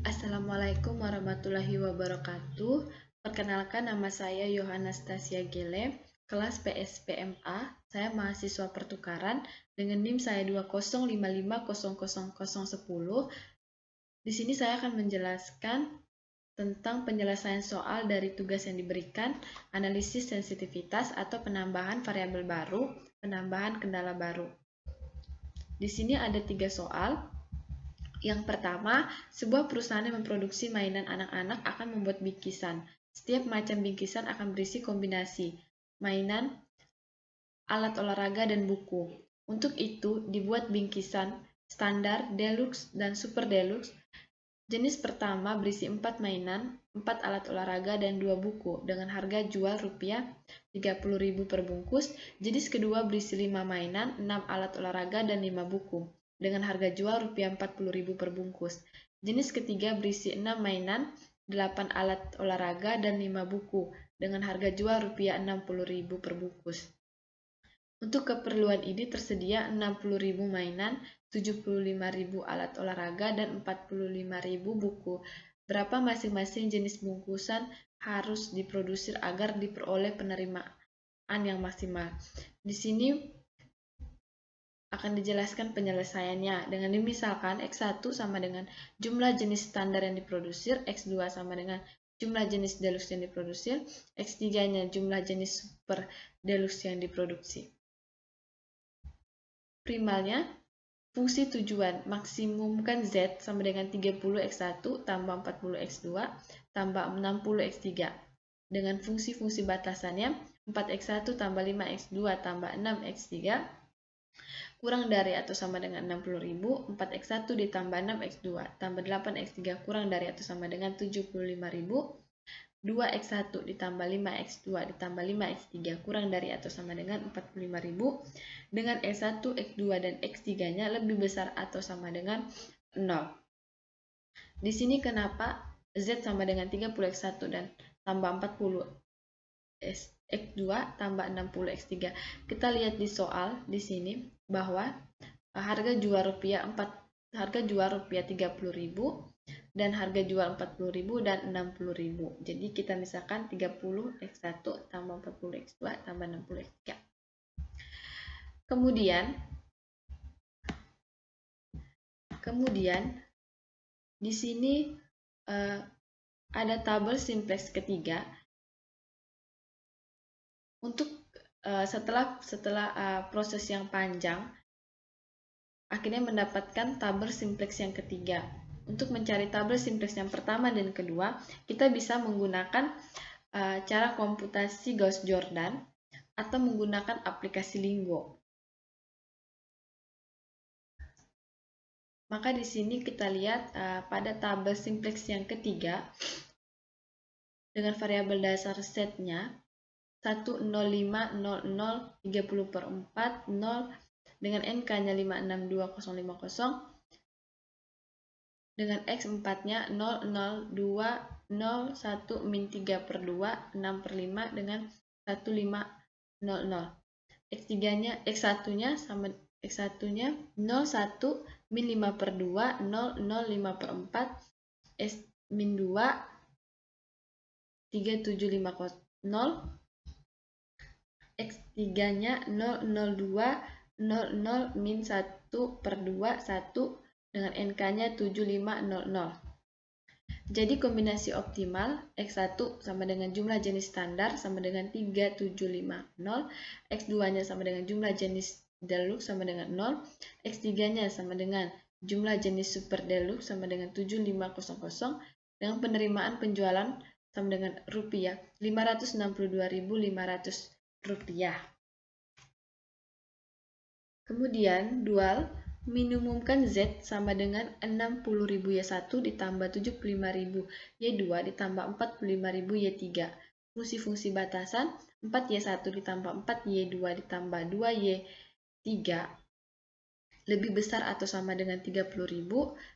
Assalamualaikum warahmatullahi wabarakatuh. Perkenalkan, nama saya Yohanastasia Gele, kelas PSPMA. Saya mahasiswa pertukaran dengan NIM saya 205500010. Di sini saya akan menjelaskan tentang penyelesaian soal dari tugas yang diberikan, analisis sensitivitas atau penambahan variabel baru, penambahan kendala baru. Di sini ada 3 soal. Yang pertama, sebuah perusahaan yang memproduksi mainan anak-anak akan membuat bingkisan. Setiap macam bingkisan akan berisi kombinasi mainan, alat olahraga, dan buku. Untuk itu, dibuat bingkisan standar, deluxe, dan super deluxe. Jenis pertama berisi 4 mainan, 4 alat olahraga, dan 2 buku dengan harga jual Rp30.000 per bungkus. Jenis kedua berisi 5 mainan, 6 alat olahraga, dan 5 buku dengan harga jual Rp40.000 per bungkus. Jenis ketiga berisi 6 mainan, 8 alat olahraga, dan 5 buku dengan harga jual Rp60.000 per bungkus. Untuk keperluan ini tersedia 60.000 mainan, 75.000 alat olahraga, dan 45.000 buku. Berapa masing-masing jenis bungkusan harus diproduksi agar diperoleh penerimaan yang maksimal? Di sini akan dijelaskan penyelesaiannya. Dengan misalkan X1 sama dengan jumlah jenis standar yang diproduksi, X2 sama dengan jumlah jenis deluxe yang diproduksi, X3-nya jumlah jenis super deluxe yang diproduksi. Primalnya, fungsi tujuan maksimumkan Z sama dengan 30X1 tambah 40X2 tambah 60X3. Dengan fungsi-fungsi batasannya, 4X1 tambah 5X2 tambah 6X3 kurang dari atau sama dengan 60.000, 4X1 ditambah 6X2 tambah 8X3 kurang dari atau sama dengan 75.000, 2X1 ditambah 5X2 ditambah 5X3 kurang dari atau sama dengan 45.000, dengan X1, X2, dan X3-nya lebih besar atau sama dengan 0. Di sini kenapa Z sama dengan 30X1 dan tambah 40 X2 tambah 60X3. Kita lihat di soal di sini bahwa harga jual Rp30.000 dan harga jual Rp40.000 dan Rp60.000. Jadi kita misalkan 30X1 tambah 40X2 tambah 60X3. Kemudian di sini ada tabel simplex ketiga. Untuk setelah proses yang panjang, akhirnya mendapatkan tabel simplex yang ketiga. Untuk mencari tabel simplex yang pertama dan kedua, kita bisa menggunakan cara komputasi Gauss-Jordan atau menggunakan aplikasi Lingo. Maka di sini kita lihat pada tabel simplex yang ketiga dengan variabel dasar setnya 1050030/4 0 dengan NK-nya 562050 dengan X4-nya 00201 min 3/2 6/5 dengan 1500. X1-nya sama X1-nya 01 min 5/2 005/4 S min 2 3750. X3-nya 002 00 min 1/2 1 dengan NK-nya 7500. Jadi kombinasi optimal X1 sama dengan jumlah jenis standar sama dengan 3750, X2-nya sama dengan jumlah jenis deluxe sama dengan 0, X3-nya sama dengan jumlah jenis super deluxe sama dengan 7500, dengan penerimaan penjualan sama dengan Rp562.500. Kemudian dual minimumkan Z sama dengan 60.000 Y1 ditambah 75.000 Y2 ditambah 45.000 Y3. Fungsi-fungsi batasan 4Y1 ditambah 4Y2 ditambah 2Y3 lebih besar atau sama dengan 30.000,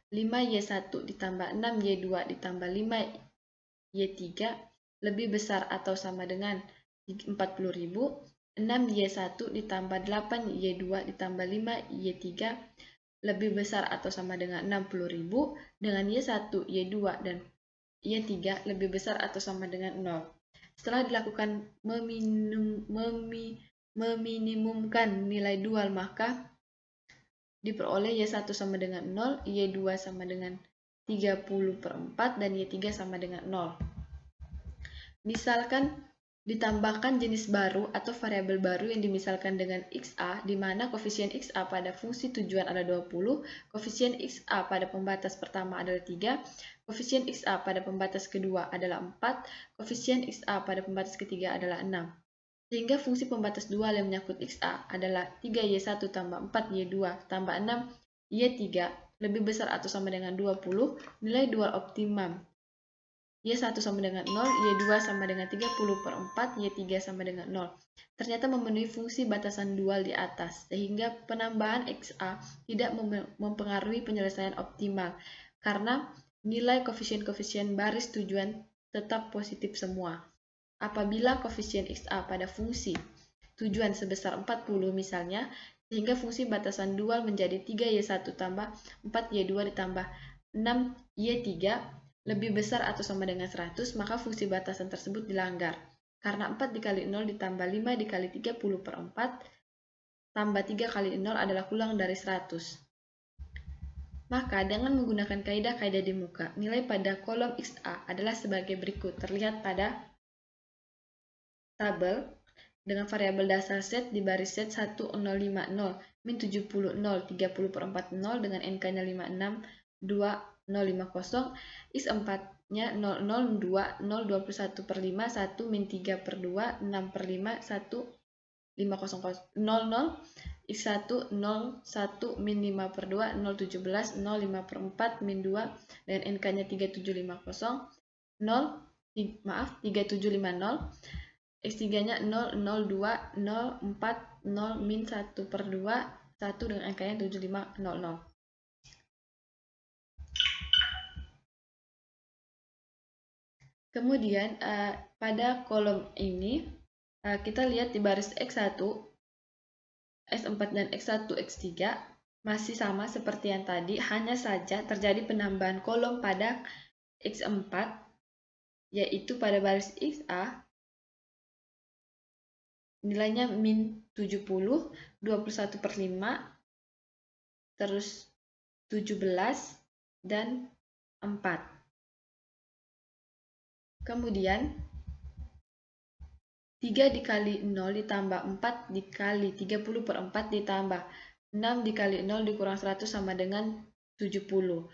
5Y1 ditambah 6Y2 ditambah 5Y3 lebih besar atau sama dengan 40.000, 6Y1 ditambah 8Y2 ditambah 5Y3 lebih besar atau sama dengan 60.000 dengan Y1, Y2, dan Y3 lebih besar atau sama dengan 0. Setelah dilakukan meminimumkan nilai dual, maka diperoleh Y1 sama dengan 0, Y2 sama dengan 30/4, dan Y3 sama dengan 0. Misalkan ditambahkan jenis baru atau variabel baru yang dimisalkan dengan XA, di mana koefisien XA pada fungsi tujuan ada 20, koefisien XA pada pembatas pertama adalah 3, koefisien XA pada pembatas kedua adalah 4, koefisien XA pada pembatas ketiga adalah 6. Sehingga fungsi pembatas dual yang menyangkut XA adalah 3Y1 tambah 4Y2 tambah 6Y3 lebih besar atau sama dengan 20, nilai dual optimum Y1 sama dengan 0, Y2 sama dengan 30/4, Y3 sama dengan 0. Ternyata memenuhi fungsi batasan dual di atas, sehingga penambahan XA tidak mempengaruhi penyelesaian optimal, karena nilai koefisien-koefisien baris tujuan tetap positif semua. Apabila koefisien XA pada fungsi tujuan sebesar 40 misalnya, sehingga fungsi batasan dual menjadi 3Y1 tambah 4Y2 ditambah 6Y3 lebih besar atau sama dengan 100, maka fungsi batasan tersebut dilanggar. Karena 4 dikali 0 ditambah 5 dikali 30/4 tambah 3 kali 0 adalah kurang dari 100. Maka dengan menggunakan kaidah-kaidah di muka, nilai pada kolom XA adalah sebagai berikut. Terlihat pada tabel dengan variabel dasar set di baris set 1050, min 70, 0, 30/4, 0 dengan NK-nya 56, 2, 050, X4-nya 0, 0, 2, 0, 21/5, 1, min 3/2, 6/5, 1, 500, 00, X1, 0, 1, min 5/2, 0, 17, 0, 5/4, min 2, dan NK-nya 3750, 3750, X3-nya 0, 0, 2, 0, 4, 0, min 1/2, 1 dengan angkanya 7500. Kemudian pada kolom ini kita lihat di baris X1, X4 dan X1, X3 masih sama seperti yang tadi, hanya saja terjadi penambahan kolom pada X4, yaitu pada baris XA nilainya min 70, 21/5, terus 17, dan 4. Kemudian 3 dikali 0 ditambah 4 dikali 30/4 ditambah 6 dikali 0 dikurang 100 sama dengan 70.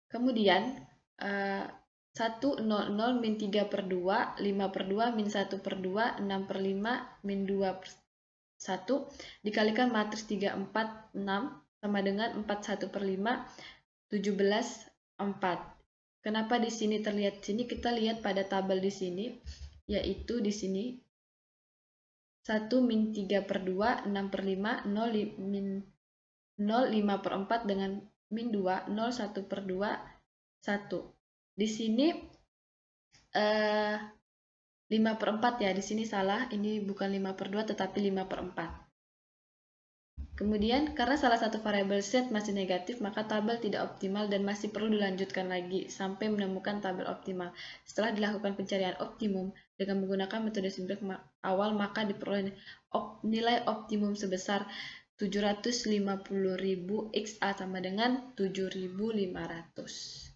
Kemudian 100 min 3/2, 5/2, min 1/2, 6/5, min 2/1 dikalikan matriks 3, 4, 6 sama dengan 4, 1/5, 17, 4. Kenapa di sini terlihat sini? Kita lihat pada tabel di sini, yaitu di sini 1 min 3/2, 6/5, 0 min 0, 5/4 dengan min 2, 0, 1/2, 1. Di sini 5/4 ya, di sini salah, ini bukan 5/2 tetapi 5/4. Kemudian, karena salah satu variabel set masih negatif, maka tabel tidak optimal dan masih perlu dilanjutkan lagi sampai menemukan tabel optimal. Setelah dilakukan pencarian optimum dengan menggunakan metode simplik awal, maka diperoleh nilai optimum sebesar 750.000 XA sama dengan 7.500.